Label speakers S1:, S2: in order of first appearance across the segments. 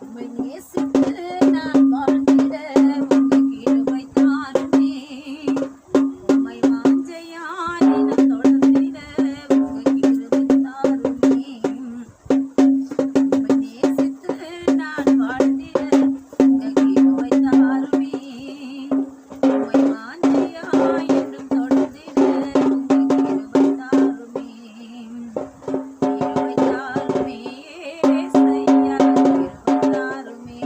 S1: உம்மை நேசித்து நான் வாழ்ந்திட உங்க கிருபை தாருமே. உம்மை வாஞ்சையாய் நான் தொடர்ந்திட உங்க கிருபை தாருமே. உம்மை நேசித்து நான் வாழ்ந்திட உங்க கிருபை தாருமே. உம்மை வாஞ்சையாய் என்றும் தொடர்ந்திட உங்க கிருபை தாருமே. கிருபை தாருமே ஏசையா, கிருபை தாருமே.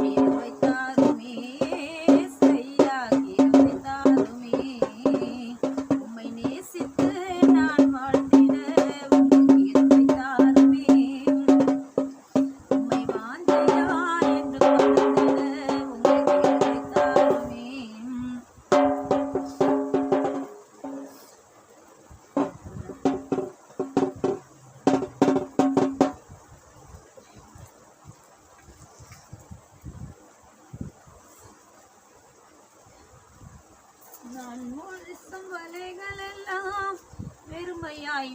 S1: கிருபை தாருமே ஏசையா, கிருபை தாருமே. உம்மை நேசித்து நான் வாழ்ந்திட உங்க கிருபை தாருமே. உம்மை வாஞ்சையாய் என்று தொடர்ந்திட உங்க கிருபை தாருமே. நான் மோதிக்கும் வலைகள் எல்லாம் வெறுமையாய்